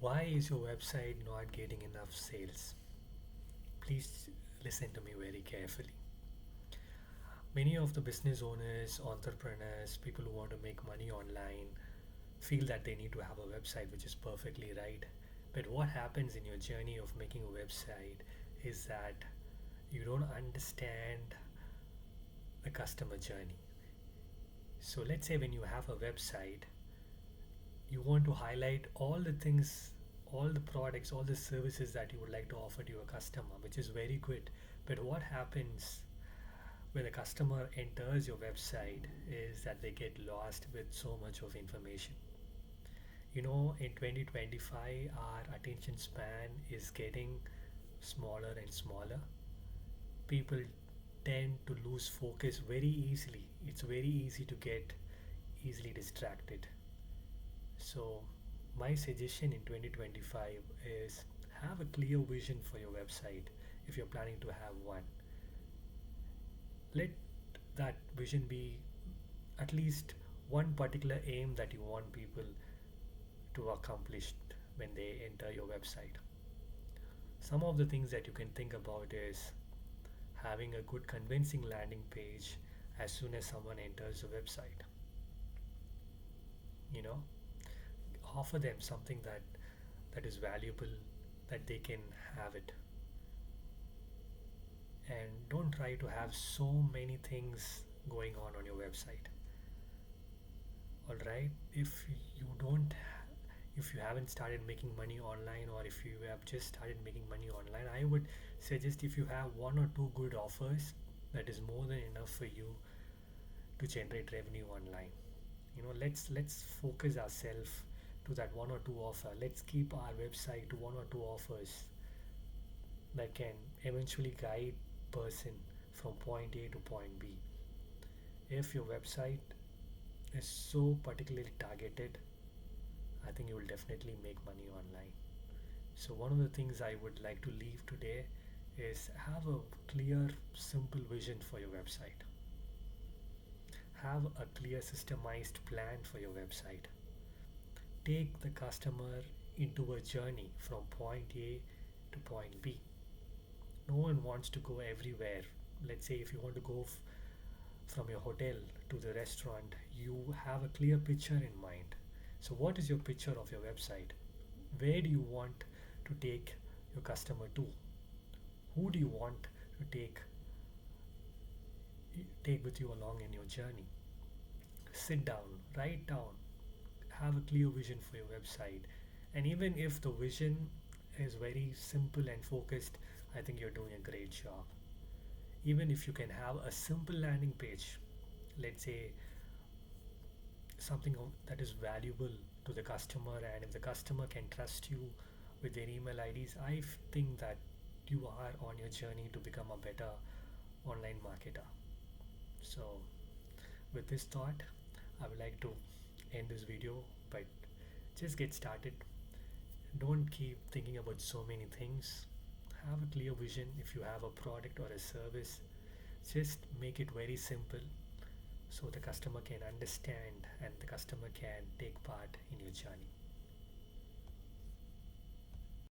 Why is your website not getting enough sales? Please listen to me very carefully. Many of the business owners, entrepreneurs, people who want to make money online feel that they need to have a website, which is perfectly right. But what happens in your journey of making a website is that you don't understand the customer journey. So let's say when you have a website, you want to highlight all the things, all the products, all the services that you would like to offer to your customer, which is very good. But what happens when the customer enters your website is that they get lost with so much of information. In 2025, our attention span is getting smaller and smaller. People tend to lose focus very easily. It's very easy to get easily distracted. So, my suggestion in 2025 is have a clear vision for your website if you're planning to have one. Let that vision be at least one particular aim that you want people to accomplish when they enter your website. Some of the things that you can think about is having a good convincing landing page as soon as someone enters the website. You know, offer them something that is valuable, that they can have it, and don't try to have so many things going on your website. All right, you don't if you haven't started making money online, or if you have just started making money online, I would suggest if you have one or two good offers, that is more than enough for you to generate revenue online. Let's focus ourselves to that one or two offer. Let's keep our website to one or two offers that can eventually guide person from point A to point B. If your website is so particularly targeted, I think you will definitely make money online. So one of the things I would like to leave today is have a clear, simple vision for your website. Have a clear, systemized plan for your website. Take the customer into a journey from point A to point B. No one wants to go everywhere. Let's say if you want to go from your hotel to the restaurant, you have a clear picture in mind. So, what is your picture of your website? Where do you want to take your customer to? Who do you want to take with you along in your journey? Sit down, write down, have a clear vision for your website. And even if the vision is very simple and focused, I think you're doing a great job. Even if you can have a simple landing page, let's say something that is valuable to the customer, and if the customer can trust you with their email IDs, I think that you are on your journey to become a better online marketer. So, with this thought, I would like to end this video, but just get started. Don't keep thinking about so many things. Have a clear vision. If you have a product or a service, just make it very simple so the customer can understand and the customer can take part in your journey.